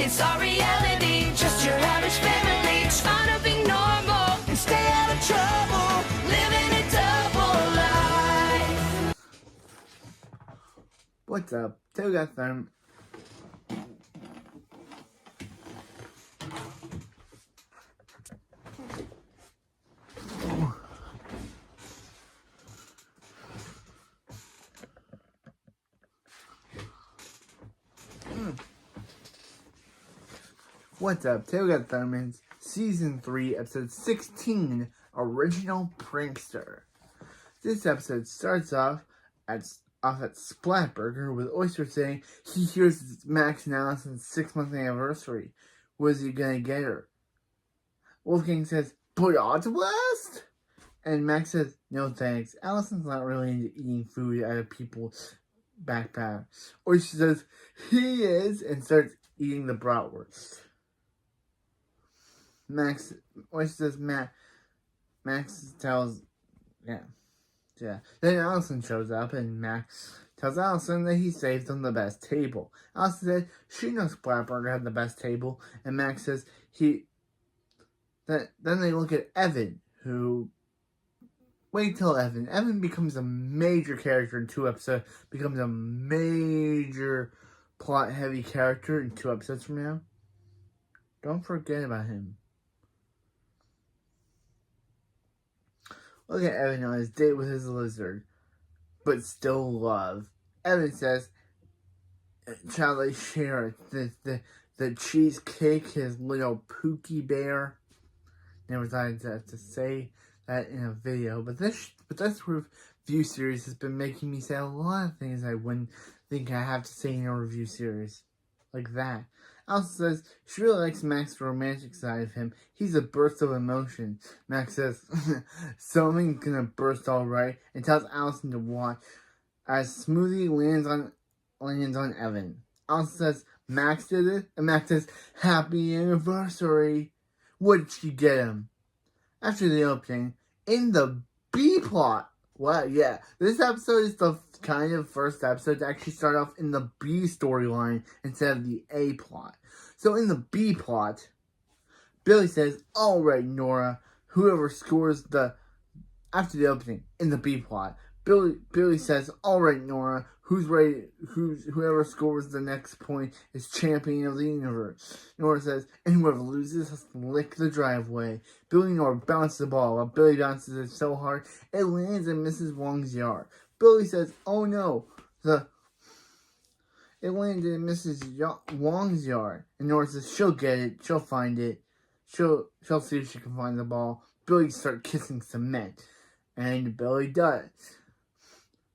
It's our reality, just your average family, trying to be normal and stay out of trouble, living a double life. What's up? Taylor got them. What's up? Taylor got Thurman's Season 3, Episode 16, Original Prankster. This episode starts off at Splatburger with Oyster saying he hears it's Max and Alison's 6-month anniversary. Was he gonna get her? Wolfgang says, "Put on to blast?" And Max says, "No thanks. Alison's not really into eating food out of people's backpacks." Oyster says, "He is," and starts eating the bratwurst. Oyster says, Max tells, yeah. Then Alison shows up, and Max tells Alison that he saved them the best table. Alison said she knows Splatburger had the best table, and Max says then they look at Evan, who... Wait till Evan. Evan becomes a major character in 2 episodes, becomes a major plot-heavy character in 2 episodes from now. Don't forget about him. Look at Evan on his date with his lizard, but still love. Evan says, shall they share the cheesecake, his little Pookie bear? Never thought I'd have to say that in a video, but this review series has been making me say a lot of things I wouldn't think I have to say in a review series. Like that. Alison says she really likes Max's romantic side of him. He's a burst of emotion. Max says, something's gonna burst alright, and tells Alison to watch as Smoothie lands on Evan. Alison says, Max did it, and Max says, happy anniversary. What did she get him? After the opening, in the B plot. Well, yeah, this episode is the kind of first episode to actually start off in the B storyline instead of the A plot. So in the B plot, Billy says, alright, Nora, whoever scores after the opening, in the B plot, Billy says, alright, Nora, whoever scores the next point is champion of the universe. Nora says, and whoever loses has to lick the driveway. Billy and Nora bounce the ball, while Billy bounces it so hard, it lands in Mrs. Wong's yard. Billy says, oh no, it landed in Mrs. Wong's yard. And Nora says, she'll get it, she'll find it, she'll see if she can find the ball. Billy starts kissing cement, and Billy does.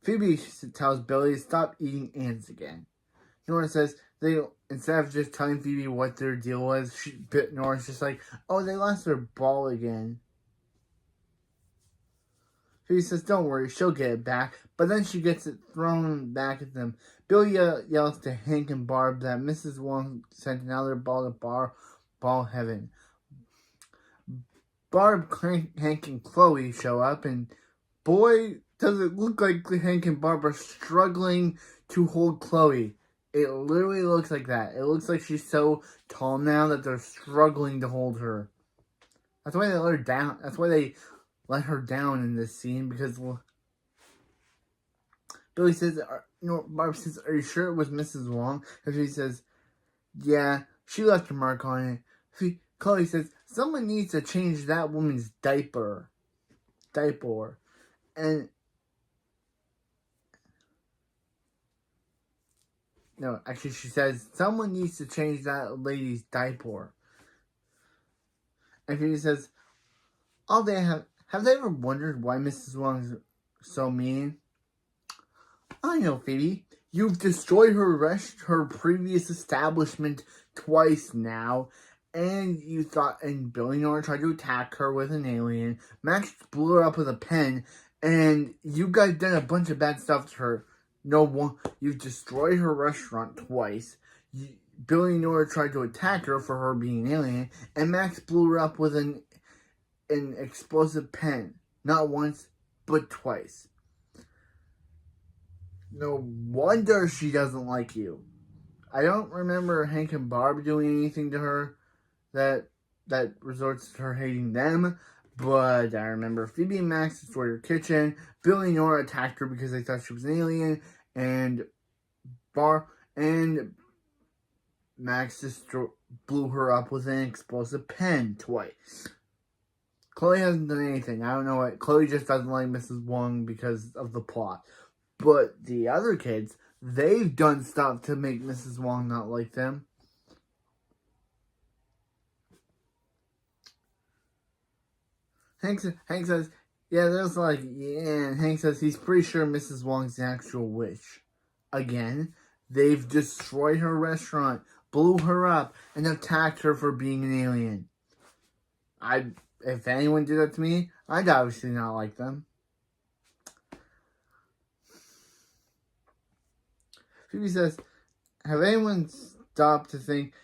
Phoebe tells Billy to stop eating ants again. Nora says instead of just telling Phoebe what their deal was, Nora's just like, oh, they lost their ball again. Phoebe says, don't worry, she'll get it back. But then she gets it thrown back at them. Billy yells to Hank and Barb that Mrs. Wong sent another ball to ball heaven. Barb, Hank, and Chloe show up, and boy, does it look like Hank and Barb are struggling to hold Chloe. It literally looks like that. It looks like she's so tall now that they're struggling to hold her. That's why they let her down. That's why they let her down in this scene, because Billy says, Barb says, are you sure it was Mrs. Wong? And she says, yeah, she left her mark on it. Chloe says, someone needs to change that woman's diaper. And no, actually she says, someone needs to change that lady's diaper. And she says, have they ever wondered why Mrs. Wong's so mean? I know, Phoebe. You've destroyed her previous establishment twice now. And Billy and Nora tried to attack her with an alien. Max blew her up with a pen. And you guys done a bunch of bad stuff to her. You've destroyed her restaurant twice. Billy and Nora tried to attack her for her being an alien. And Max blew her up with an explosive pen. Not once, but twice. No wonder she doesn't like you. I don't remember Hank and Barb doing anything to her that resorts to her hating them. But I remember Phoebe and Max destroyed her kitchen. Billy and Nora attacked her because they thought she was an alien. And Max blew her up with an explosive pen twice. Chloe hasn't done anything. I don't know what. Chloe just doesn't like Mrs. Wong because of the plot. But the other kids, they've done stuff to make Mrs. Wong not like them. Hank says, yeah, there's like, yeah, and Hank says he's pretty sure Mrs. Wong's the actual witch. Again, they've destroyed her restaurant, blew her up, and attacked her for being an alien. If anyone did that to me, I'd obviously not like them. Phoebe says, have anyone stopped to think,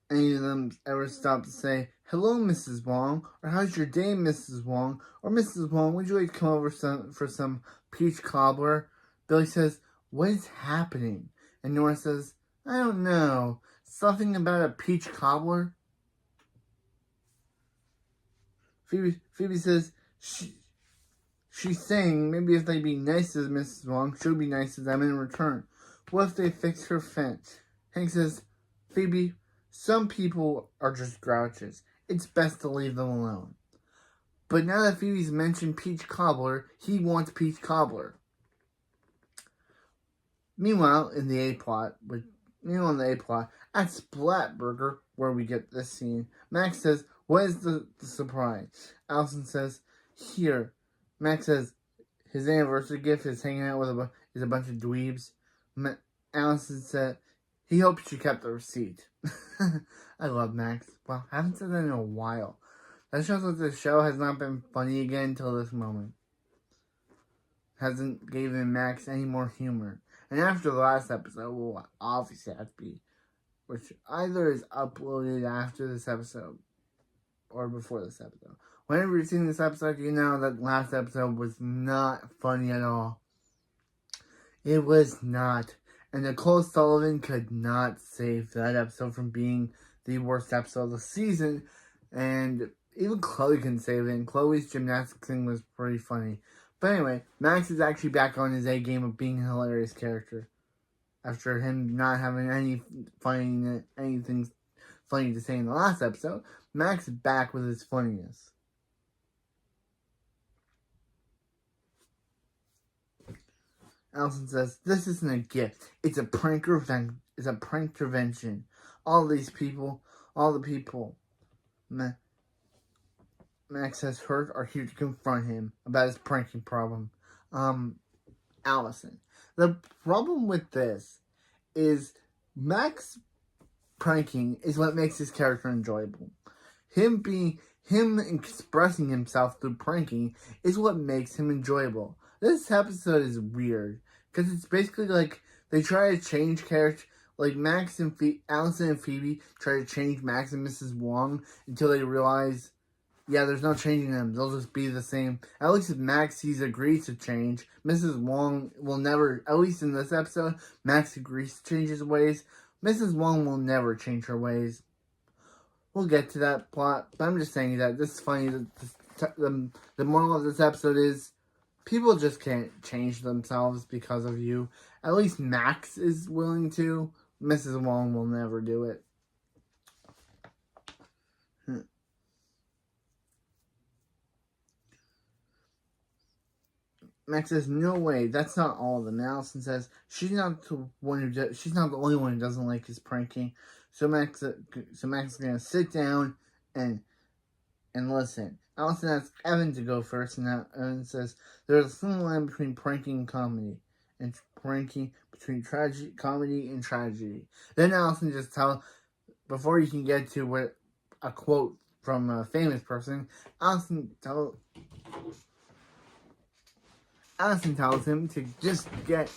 any of them ever stopped to say, hello, Mrs. Wong, or how's your day, Mrs. Wong, or Mrs. Wong, would you like to come over for some peach cobbler? Billy says, what is happening? And Nora says, I don't know, something about a peach cobbler? Phoebe says, she's saying maybe if they be nice to Mrs. Wong, she'll be nice to them in return. What if they fix her fence? Hank says, Phoebe, some people are just grouches. It's best to leave them alone. But now that Phoebe's mentioned peach cobbler, he wants peach cobbler. Meanwhile, in the A-plot, at Splatburger, where we get this scene, Max says, what is the surprise? Alison says, here. Max says, his anniversary gift is hanging out with a bunch of dweebs. Alison said, he hopes she kept the receipt. I love Max. Well, I haven't said that in a while. That shows that the show has not been funny again until this moment. Hasn't given Max any more humor. And after the last episode, will obviously have to be, which either is uploaded after this episode or before this episode. Whenever you've seen this episode, you know that last episode was not funny at all. It was not. And Nicole Sullivan could not save that episode from being the worst episode of the season. And even Chloe couldn't save it. And Chloe's gymnastics thing was pretty funny. But anyway, Max is actually back on his A game of being a hilarious character. After him not having anything funny to say in the last episode, Max is back with his funniness. Alison says, this isn't a gift. It's a prank intervention. All the people Max has hurt are here to confront him about his pranking problem. Alison. The problem with this is Max pranking is what makes his character enjoyable. Him expressing himself through pranking is what makes him enjoyable. This episode is weird because it's basically like they try to change character. Like Alison and Phoebe try to change Max and Mrs. Wong until they realize, yeah, there's no changing them. They'll just be the same. At least if Max agrees to change, Mrs. Wong will never, at least in this episode, Max agrees to change his ways. Mrs. Wong will never change her ways. We'll get to that plot, but I'm just saying that this is funny. The moral of this episode is, people just can't change themselves because of you. At least Max is willing to. Mrs. Wong will never do it. Max says, no way, that's not all of them. Alison says, she's not the only one who doesn't like his pranking. So Max is gonna sit down and listen. Alison asks Evan to go first, and Evan says, there's a thin line between pranking and comedy, and pranking between comedy and tragedy. Then Alison just before you can get to a quote from a famous person, Alison tells him to just get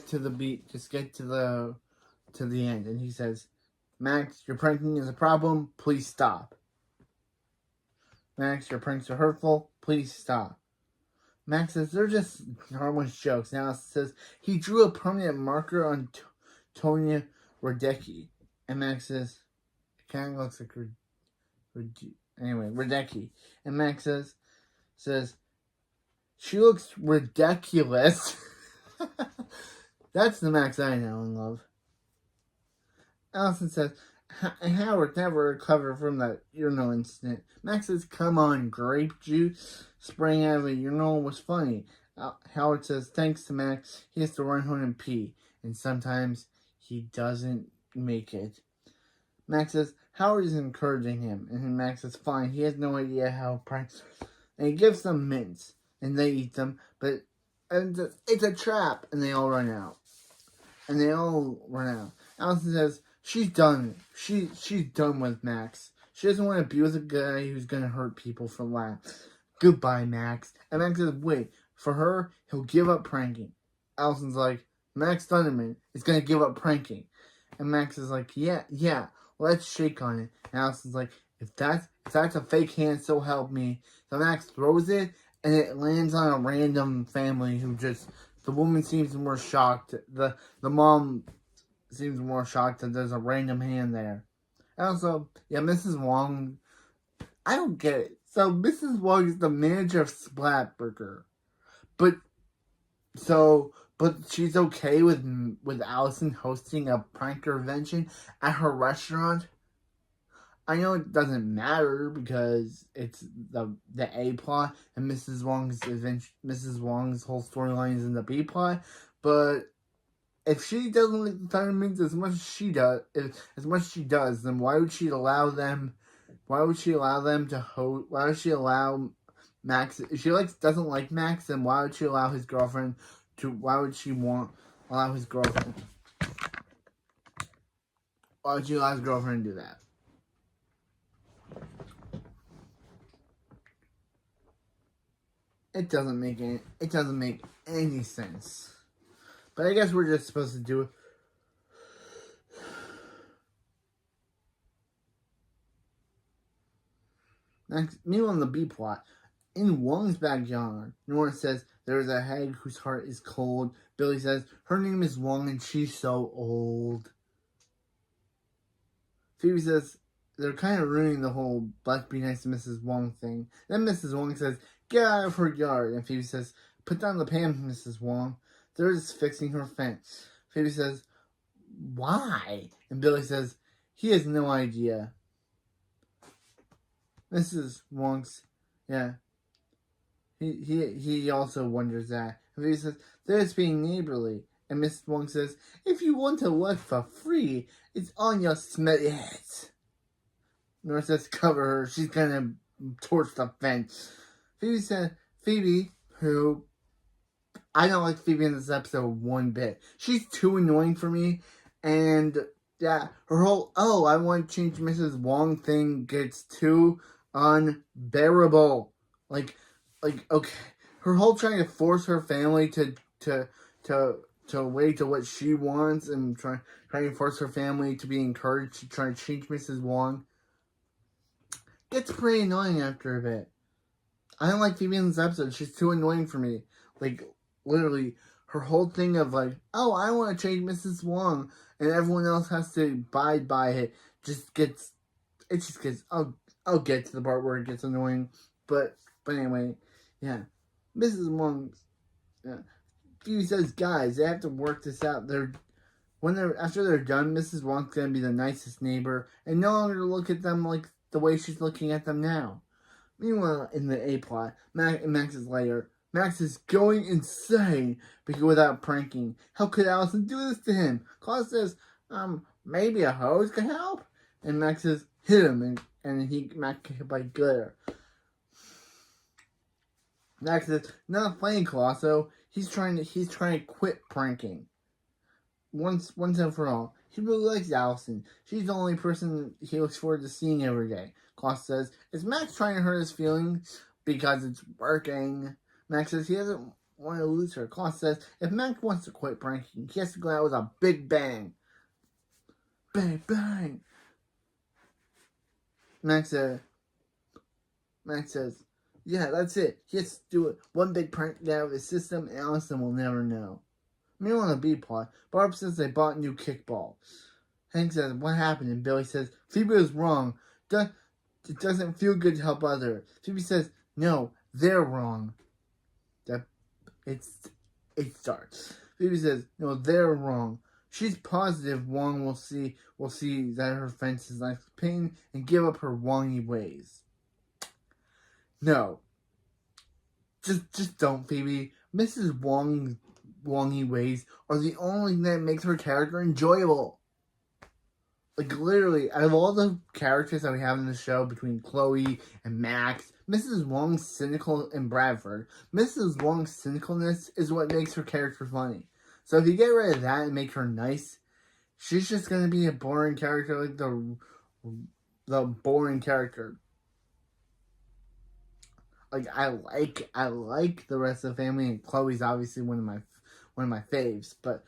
to the beat, just get to the end, and he says, Max, your pranking is a problem, please stop. Max, your pranks are hurtful, please stop. Max says, they're just harmless jokes. Now Alison says, he drew a permanent marker on Tonya Radecki. And Max says, it kind of looks like Radecki. And Max says, she looks ridiculous. That's the Max I know and love. Alison says, Howard never recovered from that urinal incident. Max says, come on, grape juice spraying out of a urinal was funny. Howard says, thanks to Max, he has to run home and pee. And sometimes he doesn't make it. Max says, Howard is encouraging him. And Max says, fine, he has no idea how practice. And he gives them mints. And they eat them. But it's a trap. And they all run out. Alison says, she's done. She's done with Max. She doesn't want to be with a guy who's going to hurt people for laughs. Goodbye, Max. And Max says, wait, for her, he'll give up pranking. Alison's like, Max Thunderman is going to give up pranking. And Max is like, yeah, let's shake on it. And Alison's like, if that's a fake hand, so help me. So Max throws it, and it lands on a random family who just, the woman seems more shocked. The mom seems more shocked that there's a random hand there. And also, yeah, Mrs. Wong, I don't get it. So Mrs. Wong is the manager of Splatburger. But she's okay with Alison hosting a prank convention at her restaurant. I know it doesn't matter because it's the A plot and Mrs. Wong's whole storyline is in the B plot. But if she doesn't like the Thundermans as much as she does, then why would she allow them? Why would she allow them to host? Why would she allow Max? If she doesn't like Max, then why would she allow his girlfriend to? Why would she allow his girlfriend? Why would she allow his girlfriend to do that? It doesn't make any sense. But I guess we're just supposed to do it. Next, meanwhile, in the B plot, in Wong's backyard, Nora says there's a hag whose heart is cold. Billy says her name is Wong and she's so old. Phoebe says they're kind of ruining the whole let's be nice to Mrs. Wong thing. Then Mrs. Wong says, get out of her yard. And Phoebe says, put down the pan, Mrs. Wong. They're just fixing her fence. Phoebe says, why? And Billy says, he has no idea. Mrs. Wong's, yeah. He also wonders that. And Phoebe says, they're just being neighborly. And Mrs. Wong says, if you want to work for free, it's on your smelly heads. Nora says, cover her. She's gonna torch the fence. Phoebe, who, I don't like Phoebe in this episode one bit. She's too annoying for me. And, yeah, her whole, I want to change Mrs. Wong thing gets too unbearable. Like, okay. Her whole trying to force her family to wait to what she wants and trying to force her family to be encouraged to try to change Mrs. Wong gets pretty annoying after a bit. I don't like Phoebe in this episode. She's too annoying for me. Like, literally, her whole thing of like, I want to change Mrs. Wong, and everyone else has to abide by it, I'll get to the part where it gets annoying. But anyway, yeah. Mrs. Wong, yeah. Phoebe says, guys, they have to work this out. After they're done, Mrs. Wong's gonna be the nicest neighbor, and no longer look at them like the way she's looking at them now. Meanwhile, in the A plot, Max is later. Max is going insane because without pranking. How could Alison do this to him? Claus says, maybe a hose could help? And Max says, hit him, and Max gets hit by glitter. Max says, not playing Colosso. He's trying to quit pranking. Once and for all. He really likes Alison. She's the only person he looks forward to seeing every day. Klaus says, is Max trying to hurt his feelings because it's working? Max says he doesn't want to lose her. Klaus says, if Max wants to quit pranking, he has to go out with a big bang. Bang, bang. Max says, yeah, that's it. He has to do it. One big prank out of his system, and Alison will never know. Meanwhile, on the B plot, Barb says they bought new kickball. Hank says, what happened? And Billy says, Phoebe was wrong. It doesn't feel good to help others. Phoebe says, no, they're wrong. It starts. Phoebe says, no, they're wrong. She's positive Wong will see that her fence is like pain and give up her Wongy ways. No. Just don't, Phoebe. Mrs. Wong's Wongy ways are the only thing that makes her character enjoyable. Like, literally, out of all the characters that we have in the show, between Chloe and Max, Mrs. Wong's cynical and Bradford, Mrs. Wong's cynicalness is what makes her character funny. So if you get rid of that and make her nice, she's just gonna be a boring character, like the boring character. Like, I like the rest of the family, and Chloe's obviously one of my faves, but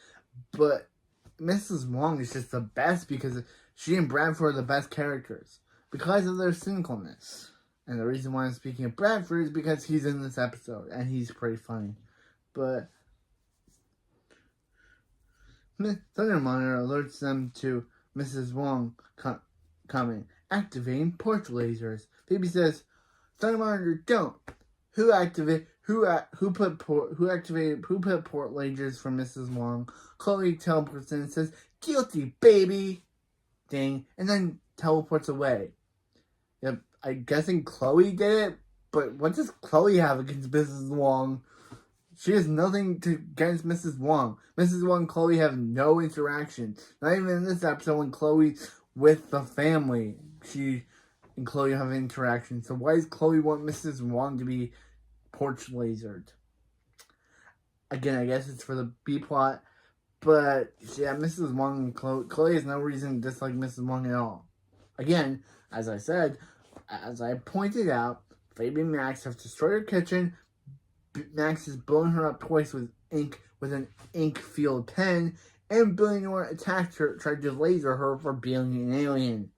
Mrs. Wong is just the best because she and Bradford are the best characters because of their cynicalness. And the reason why I'm speaking of Bradford is because he's in this episode and he's pretty funny. But Thunder Monitor alerts them to Mrs. Wong coming, activating port lasers. Phoebe says, Thunder Monitor, don't. Who activated port lasers for Mrs. Wong? Chloe teleports in and says, guilty, baby! Ding. And then teleports away. Yep, I'm guessing Chloe did it, but what does Chloe have against Mrs. Wong? She has nothing against Mrs. Wong. Mrs. Wong and Chloe have no interaction. Not even in this episode when Chloe's with the family. She and Chloe have interaction. So why does Chloe want Mrs. Wong to be porch lasered? Again, I guess it's for the B plot. But yeah, Mrs. Wong and Chloe has no reason to dislike Mrs. Wong at all. Again, as I pointed out, Phoebe and Max have destroyed her kitchen. Max has blown her up twice with an ink-filled pen, and Phoebe Nora attacked her, tried to laser her for being an alien.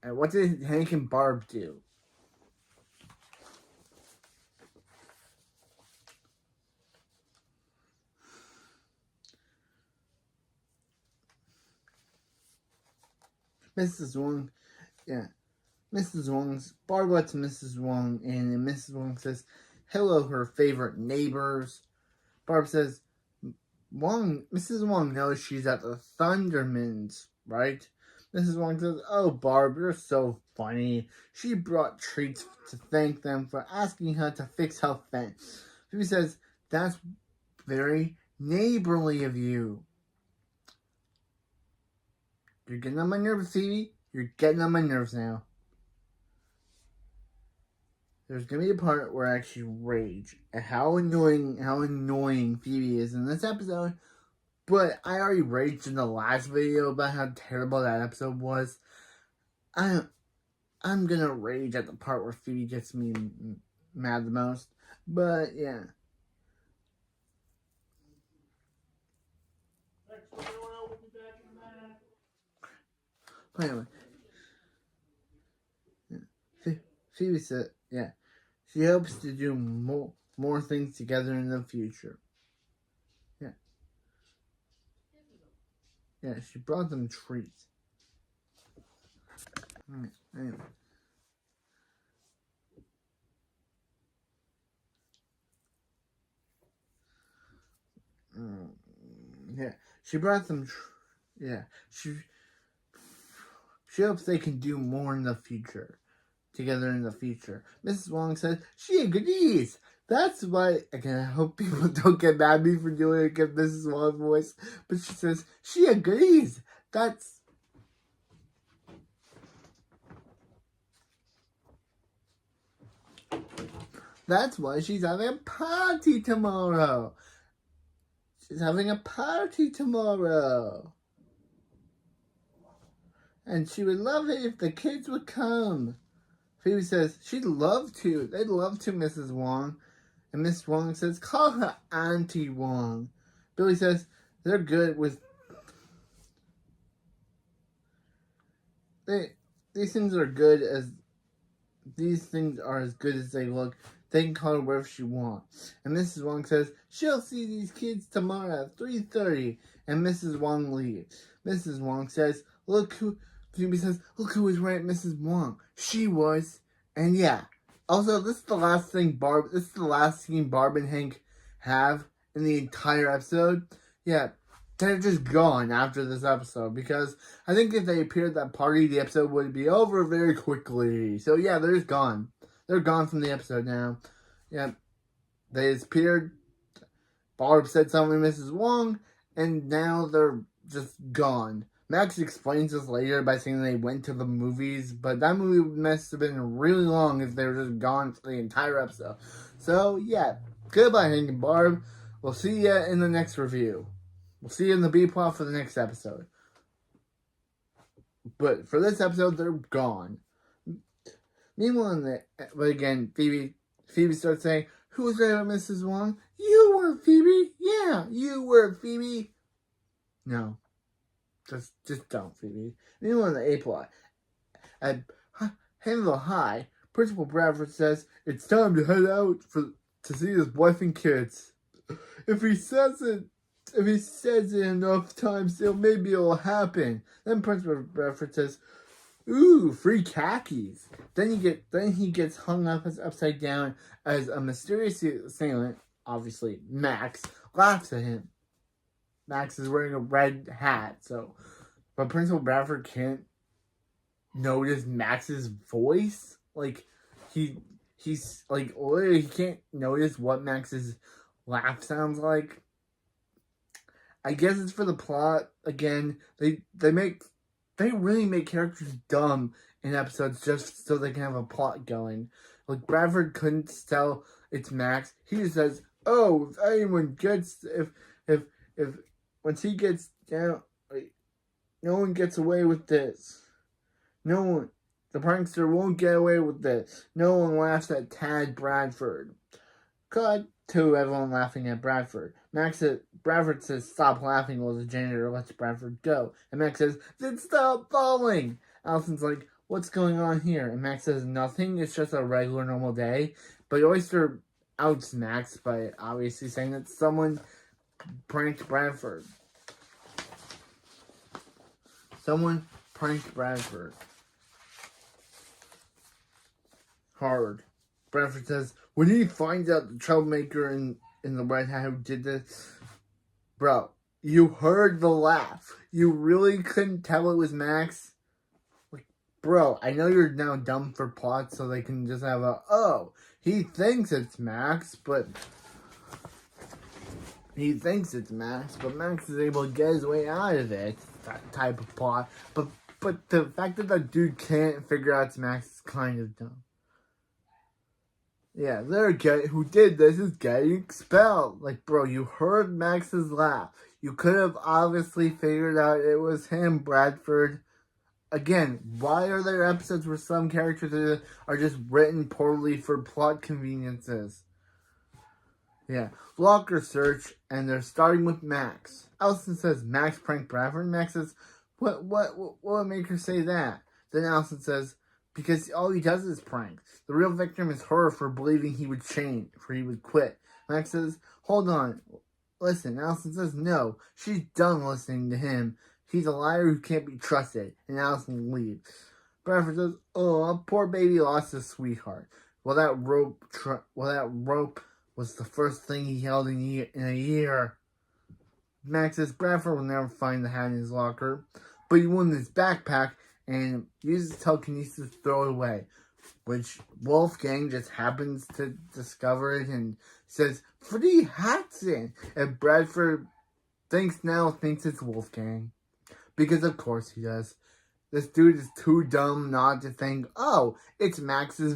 And what did Hank and Barb do? Mrs. Wong, Barb lets Mrs. Wong in, and Mrs. Wong says, hello, her favorite neighbors. Barb says, Mrs. Wong knows she's at the Thundermans, right? Mrs. Wong says, oh, Barb, you're so funny. She brought treats to thank them for asking her to fix her fence. Phoebe says, that's very neighborly of you. You're getting on my nerves, Phoebe. You're getting on my nerves now. There's gonna be a part where I actually rage at how annoying Phoebe is in this episode. But I already raged in the last video about how terrible that episode was. I'm gonna rage at the part where Phoebe gets me mad the most. But yeah. But anyway, Phoebe said, yeah, she hopes to do more things together in the future. Yeah, she brought them treats. Alright, anyway. Yeah, she brought them. She hopes they can do more in the future, together in the future. Mrs. Wong says she agrees. That's why, again, I hope people don't get mad at me for doing it against Mrs. Wong's voice, but she says she agrees. That's why she's having a party tomorrow. She's having a party tomorrow. And she would love it if the kids would come. Phoebe says she'd love to. They'd love to, Mrs. Wong. And Miss Wong says, call her Auntie Wong. Billy says they're good with... These things are good as... These things are as good as they look. They can call her wherever she wants. And Mrs. Wong says, she'll see these kids tomorrow at 3:30. And Mrs. Wong leaves. Mrs. Wong says, Phoebe says, look who was right, Mrs. Wong. She was. And yeah. Also, this is the last scene Barb and Hank have in the entire episode. Yeah. They're just gone after this episode, because I think if they appeared at that party, the episode would be over very quickly. So yeah, they're just gone. They're gone from the episode now. Yeah, they disappeared. Barb said something to Mrs. Wong, and now they're just gone. Max explains this later by saying they went to the movies, but that movie must have been really long if they were just gone for the entire episode. So yeah, goodbye Hank and Barb. We'll see you in the next review. We'll see you in the B-plot for the next episode. But for this episode, they're gone. Meanwhile, but again, Phoebe starts saying, who was right about Mrs. Wong? You were, Phoebe. Yeah, you were, Phoebe. No. Just don't, Phoebe. Meanwhile, in the A-plot, at Handle High, Principal Bradford says, it's time to head out to see his wife and kids. If he says it enough times, maybe it'll happen. Then Principal Bradford says, ooh, free khakis. Then he gets hung up upside down as a mysterious assailant, obviously Max, laughs at him. Max is wearing a red hat, but Principal Bradford can't notice Max's voice. Like he's like literally he can't notice what Max's laugh sounds like. I guess it's for the plot. Again, they really make characters dumb in episodes just so they can have a plot going. Like Bradford couldn't tell it's Max. He just says, "Oh, if anyone gets if once he gets down, like, no one gets away with this. No one, the prankster won't get away with this. No one laughs at Tad Bradford." Cut to everyone laughing at Bradford. Bradford says, stop laughing while the janitor lets Bradford go. And Max says, then stop falling. Alison's like, what's going on here? And Max says, nothing. It's just a regular normal day. But Oyster outs Max by obviously saying that someone pranked Bradford. Someone pranked Bradford. Hard. Bradford says, when he finds out the troublemaker in the red hat who did this, bro, you heard the laugh. You really couldn't tell it was Max? Like, bro, I know you're now dumb for plots so they can just have he thinks it's Max, but Max is able to get his way out of it. That type of plot. But the fact that the dude can't figure out it's Max is kind of dumb. Yeah, who did this is getting expelled. Like, bro, you heard Max's laugh. You could have obviously figured out it was him, Bradford. Again, why are there episodes where some characters are just written poorly for plot conveniences? Yeah, locker search, and they're starting with Max. Alison says, Max pranked Bradford. And Max says, what would make her say that? Then Alison says, because all he does is prank. The real victim is her for believing he would change, for he would quit. Max says, hold on, listen. Alison says, no, she's done listening to him. He's a liar who can't be trusted. And Alison leaves. Bradford says, oh, poor baby lost his sweetheart. Well, that rope was the first thing he held in a year. Max says Bradford will never find the hat in his locker, but he won his backpack and uses telekinesis to throw it away, which Wolfgang just happens to discover it and says, 3 hats in. And Bradford thinks it's Wolfgang. Because of course he does. This dude is too dumb not to think, oh, it's Max's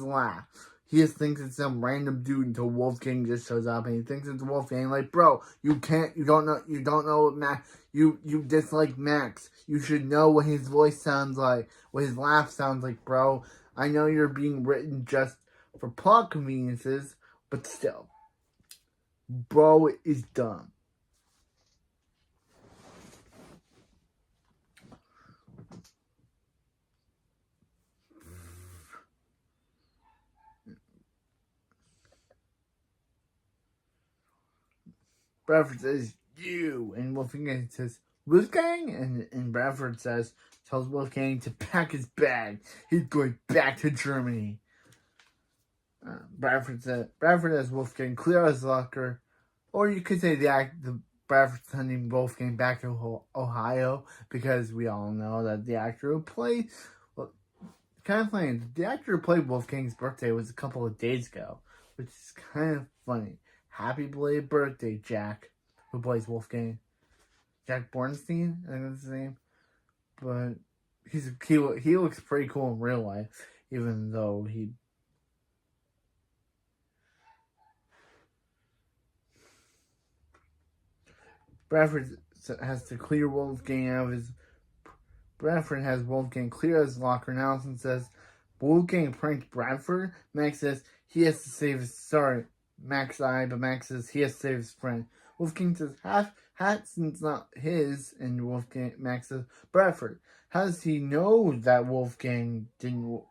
laugh. He just thinks it's some random dude until Wolfgang just shows up and he thinks it's Wolfgang. Like, bro, you don't know what Max, you dislike Max. You should know what his voice sounds like, what his laugh sounds like, bro. I know you're being written just for plot conveniences, but still. Bro is dumb. Bradford says, you. And Wolfgang says, Wolfgang? And Bradford tells Wolfgang to pack his bag. He's going back to Germany. Bradford has Wolfgang clear out his locker. Or you could say the Bradford sending Wolfgang back to Ohio, because we all know that the actor who played, well, kind of funny, the actor who played Wolfgang's birthday was a couple of days ago, which is kind of funny. Happy belated birthday, Jack, who plays Wolfgang. Jack Bornstein, I think that's his name. But he looks pretty cool in real life, even though he... Bradford has to clear Wolfgang out of his... Bradford has Wolfgang clear his locker, and Alison says, Wolfgang pranked Bradford? Max says, he has to save his... Sorry, Max but Max says he has to save his friend. Wolfgang says, Hat's not his, and Max says, Bradford, how does he know that Wolfgang didn't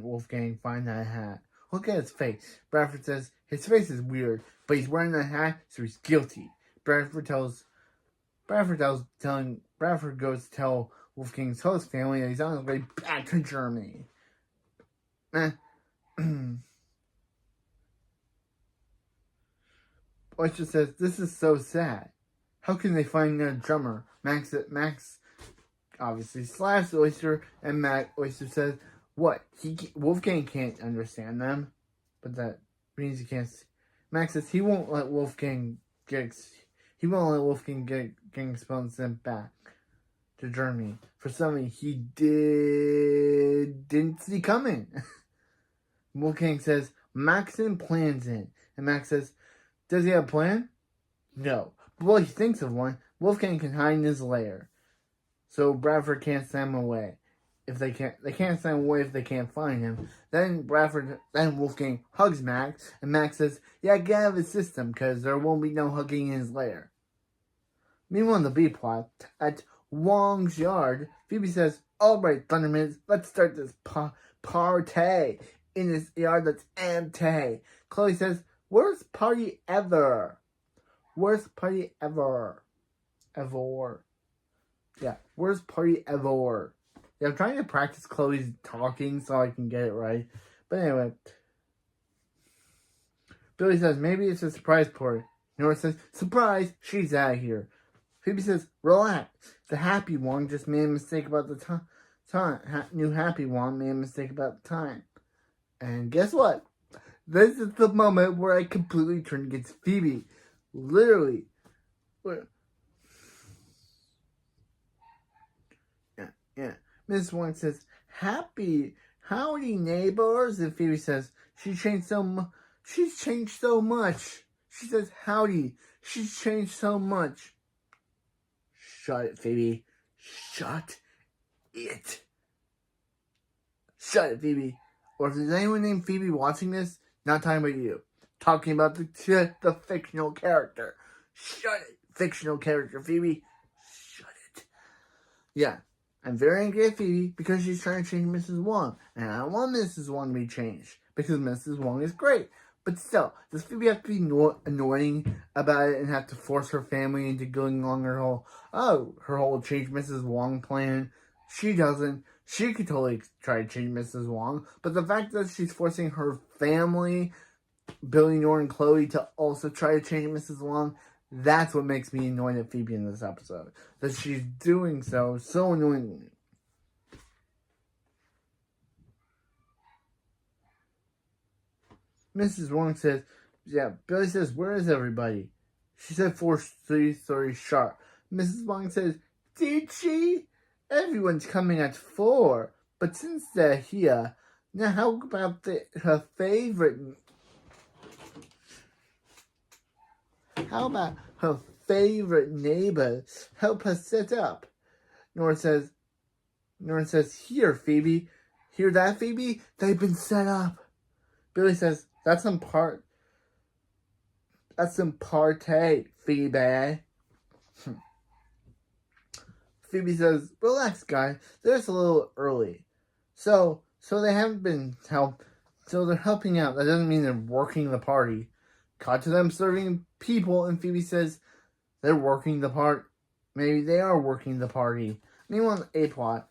Wolfgang find that hat? Look at his face. Bradford says, his face is weird, but he's wearing that hat, so he's guilty. Bradford goes to tell Wolfgang's host family that he's on his way back to Germany. Oyster says, this is so sad. How can they find their drummer? Max obviously slaps Oyster, and Oyster says, what? Wolfgang can't understand them, but that means he can't. Max says he won't let Wolfgang get expelled and sent back to Germany for something he didn't see coming. Wolfgang says, Maxon plans it, and Max says, does he have a plan? No. But while he thinks of one, Wolfgang can hide in his lair. So Bradford can't send him away. They can't send him away if they can't find him. Then Wolfgang hugs Max, and Max says, yeah, get out of his system, because there won't be no hugging in his lair. Meanwhile, in the B-plot, at Wong's yard, Phoebe says, alright, Thundermans, let's start this party in this yard that's empty. Chloe says, worst party ever. Worst party ever. Yeah, worst party ever. Yeah, I'm trying to practice Chloe's talking so I can get it right. But anyway. Billy says, maybe it's a surprise party. Nora says, surprise, she's out of here. Phoebe says, relax. The Happy Wong just made a mistake about the time. New Happy Wong made a mistake about the time. And guess what? This is the moment where I completely turn against Phoebe. Literally. Yeah. Mrs. Wong says, howdy neighbors. And Phoebe says, she's changed so much. She says, howdy. She's changed so much. Shut it, Phoebe. Shut it. Shut it, Phoebe. Or if there's anyone named Phoebe watching this, not talking about you. Talking about the fictional character. Shut it, fictional character, Phoebe. Shut it. Yeah, I'm very angry at Phoebe because she's trying to change Mrs. Wong. And I don't want Mrs. Wong to be changed because Mrs. Wong is great. But still, does Phoebe have to be annoying about it and have to force her family into going along her whole change Mrs. Wong plan? She doesn't. She could totally try to change Mrs. Wong. But the fact that she's forcing her family, Phoebe Nora and Chloe, to also try to change Mrs. Wong, that's what makes me annoyed at Phoebe in this episode. That she's doing so annoyingly. Mrs. Wong says, yeah, Billy says, where is everybody? She said 4:30 sharp. Mrs. Wong says, did she? Everyone's coming at 4. But since they're here, now how about her favorite... How about her favorite neighbor help her set up? Nora says, here, Phoebe. Hear that, Phoebe? They've been set up. Billy says, that's some party, Phoebe. Phoebe says, relax, guys. They're just a little early. So they haven't been helped. So they're helping out. That doesn't mean they're working the party. Cut to them serving people, and Phoebe says, they're working the part. Maybe they are working the party. Meanwhile, the A plot,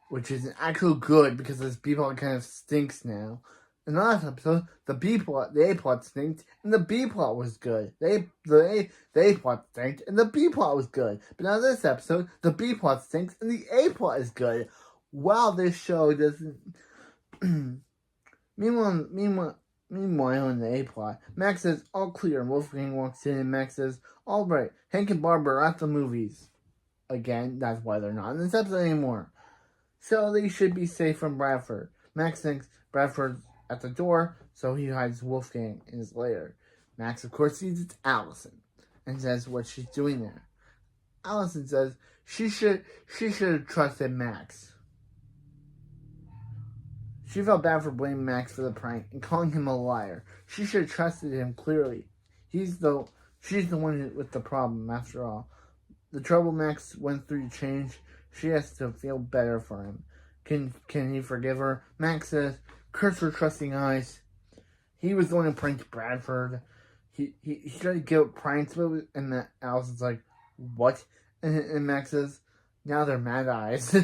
which is actually good because this B plot kind of stinks now. In the last episode, the A plot stinked, and the B plot was good. The A plot stinked, and the B plot was good. But now this episode, the B plot stinks, and the A plot is good. Wow, this show doesn't. Meanwhile, in the A plot, Max says all clear, and Wolfgang walks in, and Max says, "All right, Hank and Barbara are at the movies." Again, that's why they're not in this episode anymore. So they should be safe from Bradford. Max thinks Bradford's at the door, so he hides Wolfgang in his lair. Max, of course, sees it's Alison and says what she's doing there. Alison says she should have trusted Max. She felt bad for blaming Max for the prank and calling him a liar. She should have trusted him clearly. She's the one with the problem, after all. The trouble Max went through to change, she has to feel better for him. Can he forgive her? Max says, "Curse her trusting eyes." He was the one who pranked Bradford. He tried to give up pranks, and Alison's like, "What?" And Max says, "Now they're mad eyes."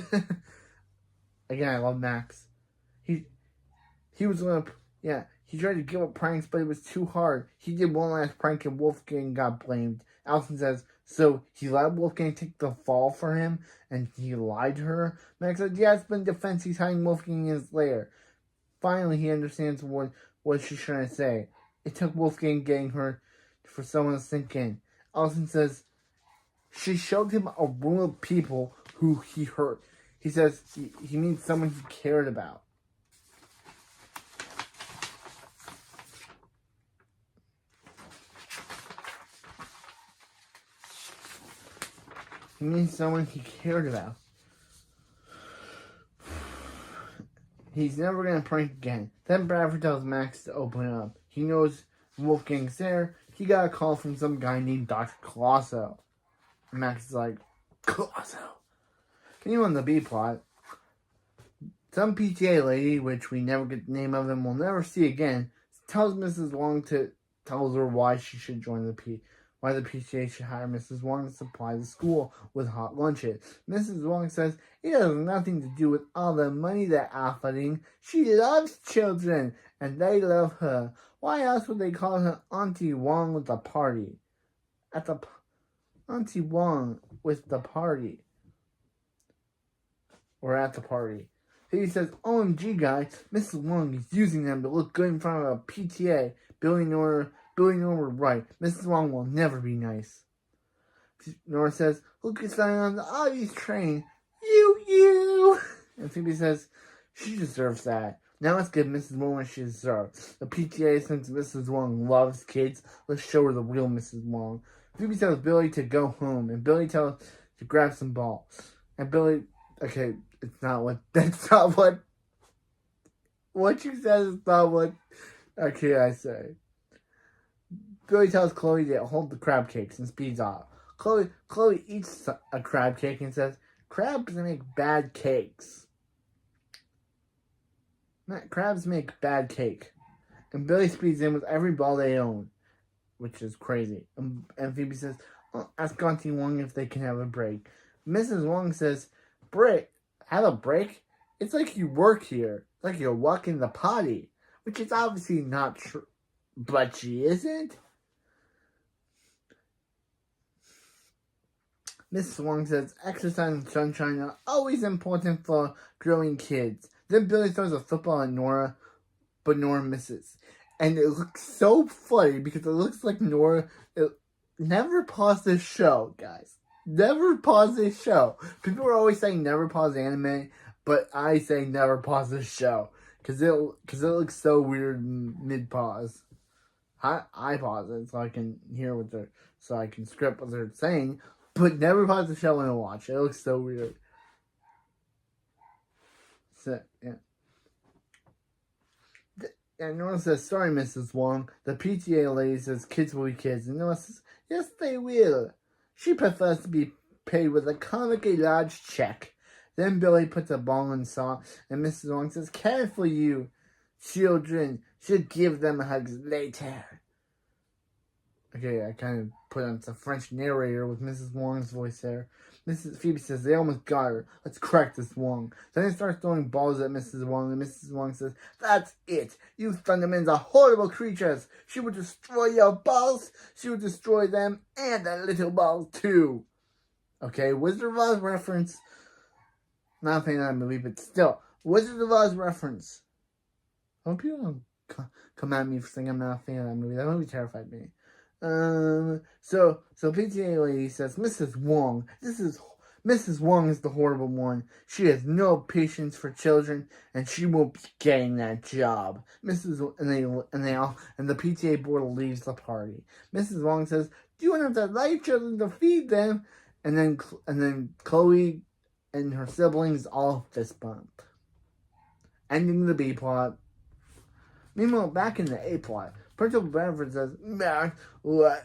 Again, I love Max. He was one of, he tried to give up pranks, but it was too hard. He did one last prank and Wolfgang got blamed. Alison says, so he let Wolfgang take the fall for him, and he lied to her. Max said, yeah, it's been defense. He's hiding Wolfgang in his lair. Finally, he understands what she's trying to say. It took Wolfgang getting her for someone to sink in. Alison says, she showed him a room of people who he hurt. He says he needs someone he cared about. He needs someone he cared about. He's never going to prank again. Then Bradford tells Max to open up. He knows Wolfgang's there. He got a call from some guy named Dr. Colosso. Max is like, Colosso. Continue on the B plot. Some PTA lady, which we never get the name of and we'll never see again, tells Mrs. Wong tells her why she should join why the PTA should hire Mrs. Wong to supply the school with hot lunches. Mrs. Wong says it has nothing to do with all the money they're offering. She loves children, and they love her. Why else would they call her Auntie Wong with the party? Auntie Wong with the party. Or at the party. He says, OMG guys, Mrs. Wong is using them to look good in front of a PTA. Billy Nora right. Mrs. Wong will never be nice. Nora says, look at that on the obvious train. You. And Phoebe says, she deserves that. Now let's give Mrs. Wong what she deserves. The PTA thinks Mrs. Wong loves kids. Let's show her the real Mrs. Wong. Phoebe tells Billy to go home, and Billy tells to grab some balls. And Billy, okay, that's not what she says is not what, okay, I say. Billy tells Chloe to hold the crab cakes and speeds off. Chloe eats a crab cake and says, crabs make bad cakes. Crabs make bad cake. And Billy speeds in with every ball they own, which is crazy. And Phoebe says, ask Auntie Wong if they can have a break. Mrs. Wong says, have a break? It's like you work here. It's like you're walking the potty. Which is obviously not true. But she isn't. Mrs. Wong says, exercise and sunshine are always important for growing kids. Then Billy throws a football at Nora, but Nora misses. And it looks so funny because it looks like Nora... Never pause this show, guys. Never pause this show. People are always saying never pause anime, but I say never pause this show. Because it looks so weird mid-pause. I pause it so I can hear so I can script what they're saying. But never pause the show when I watch it. It looks so weird. So, yeah. And Nora says, sorry, Mrs. Wong. The PTA lady says kids will be kids. And Nora says, yes, they will. She prefers to be paid with a comically large check. Then Billy puts a ball in salt, and Mrs. Wong says, care for you. Children should give them hugs later. Okay, I kind of put on some French narrator with Mrs. Wong's voice there. Mrs. Phoebe says, they almost got her. Let's crack this Wong. Then they start throwing balls at Mrs. Wong, and Mrs. Wong says, that's it. You Thundermans are horrible creatures. She would destroy your balls. She would destroy them and the little balls too. Okay, Wizard of Oz reference. Not a fan of that movie, but still. Wizard of Oz reference. I hope people don't come at me for saying I'm not a fan of that movie. That movie terrified me. So PTA lady says, Mrs. Wong, Mrs. Wong is the horrible one. She has no patience for children, and she won't be getting that job. And the PTA board leaves the party. Mrs. Wong says, you don't have to like children to feed them. And then Chloe and her siblings all fist bump, ending the B plot. Meanwhile, back in the A plot, Principal Bradford says, Max, what?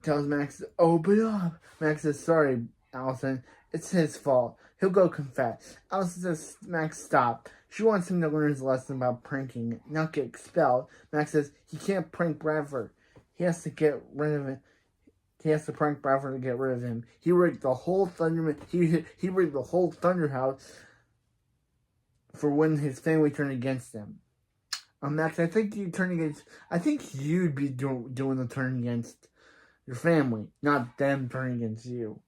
Tells Max to open up. Max says, sorry, Alison, it's his fault. He'll go confess. Alison says, Max, stop. She wants him to learn his lesson about pranking, not get expelled. Max says, he can't prank Bradford. He has to get rid of it. He has to prank Bradford to get rid of him. He rigged the whole He rigged the whole Thunder House for when his family turned against him. Max, I think you'd be doing the turn against your family, not them turning against you.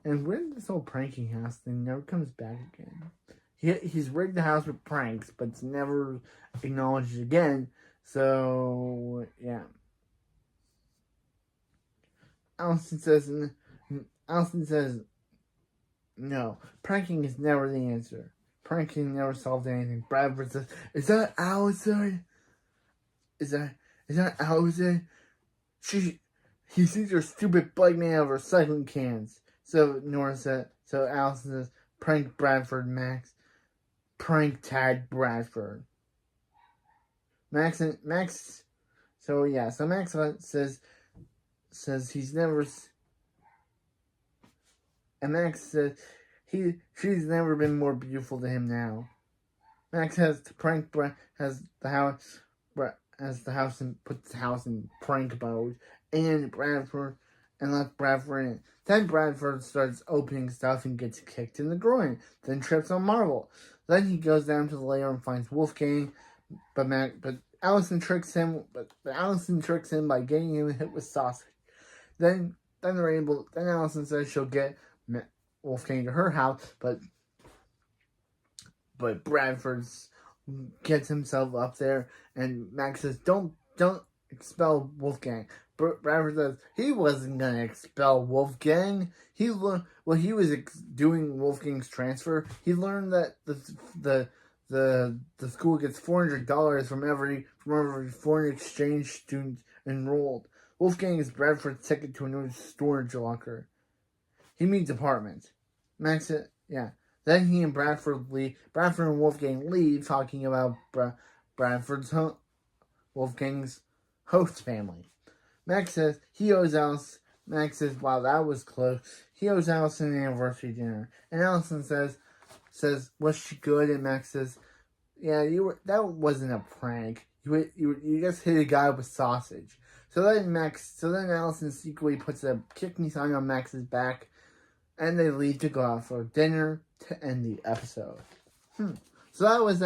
And when this whole pranking house thing never comes back again. He's rigged the house with pranks, but it's never acknowledged again. So yeah. Alison says, no, pranking is never the answer. Pranking never solved anything. Bradford says, is that Alison? Is that Alison? He sees her stupid bike made out of recycling cans. So Alison says, prank Bradford, Max. Prank tag Bradford. Max says he's never, and Max says she's never been more beautiful to him now. Max has to prank puts the house in prank mode, and lets Bradford in. Then Bradford starts opening stuff and gets kicked in the groin. Then trips on Marvel. Then he goes down to the lair and finds Wolfgang, but Alison tricks him. But Alison tricks him by getting him hit with sausage. Then Alison says she'll get Wolfgang to her house, but Bradford gets himself up there, and Max says, "Don't expel Wolfgang." Bradford says he wasn't gonna expel Wolfgang. He learned when he was doing Wolfgang's transfer. He learned that the school gets $400 from every foreign exchange student enrolled. Wolfgang is Bradford's ticket to a new storage locker. He meets apartments. Max said, yeah. Then he and Bradford leave. Bradford and Wolfgang leave, talking about Wolfgang's host family. Max says he owes Alice. Max says, wow, that was close. He owes Alison an anniversary dinner. And Alison says, was she good? And Max says, yeah, that wasn't a prank. You just hit a guy with sausage. So then Alison secretly puts a kick me sign on Max's back, and they leave to go out for dinner to end the episode. So that was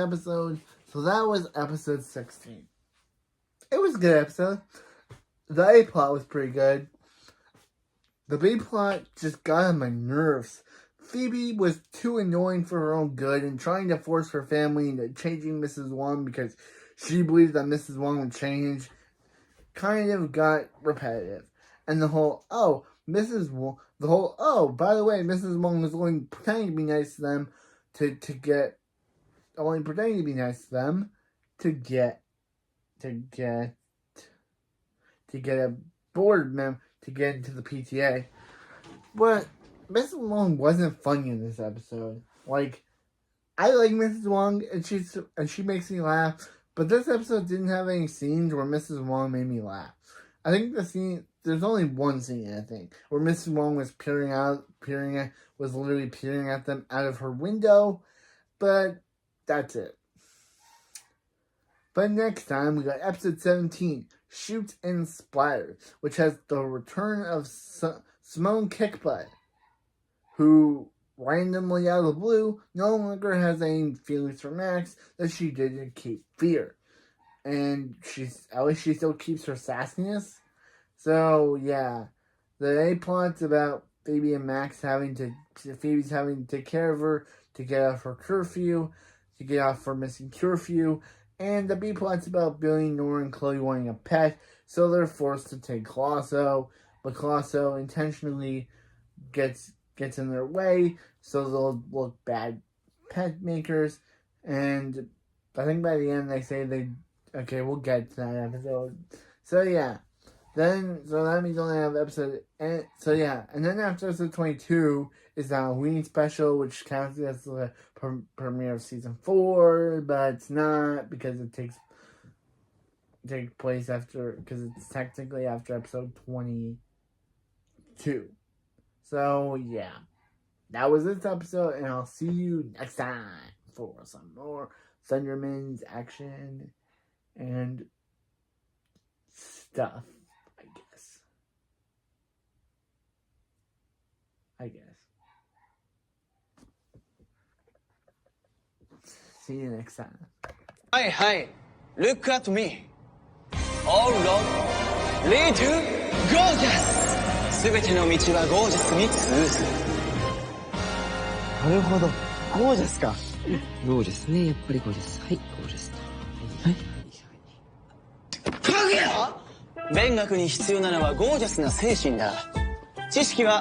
episode 16. It was a good episode. The A plot was pretty good. The B plot just got on my nerves. Phoebe was too annoying for her own good and trying to force her family into changing Mrs. Wong because she believed that Mrs. Wong would change kind of got repetitive. And by the way, Mrs. Wong was only pretending to be nice to them to get a board member to get into the PTA. But Mrs. Wong wasn't funny in this episode. Like, I like Mrs. Wong and she makes me laugh, but this episode didn't have any scenes where Mrs. Wong made me laugh. I think there's only one scene, I think, where Mrs. Wong was literally peering at them out of her window, but that's it. But next time, we got episode 17, Shoot and Splatter, which has the return of Simone Kickbutt, who randomly out of the blue no longer has any feelings for Max that she did in Cape Fear. And at least she still keeps her sassiness. So yeah, the A plot's about Phoebe and Max Phoebe's having to take care of her to get off her curfew, to get off her missing curfew, and the B plot's about Billy, Nora, and Chloe wanting a pet, so they're forced to take Colosso, but Colosso intentionally gets in their way, so they'll look bad pet makers, and I think by the end they say okay, we'll get to that episode. So yeah. So that means only have episode, and then after episode 22 is the Halloween special, which counts as the premiere of season 4, but it's not because it takes place because it's technically after episode 22. So yeah, that was this episode, and I'll see you next time for some more Thunderman's action and stuff. I guess. See you next time. Hi, look at me. All road lead to gorgeous. すべての道はゴージャスに通ずる。なるほど、ゴージャスか。ゴージャスね、やっぱりゴージャス。はい、ゴージャスと。はい。かぐや！勉学に必要なのはゴージャスな精神だ。知識は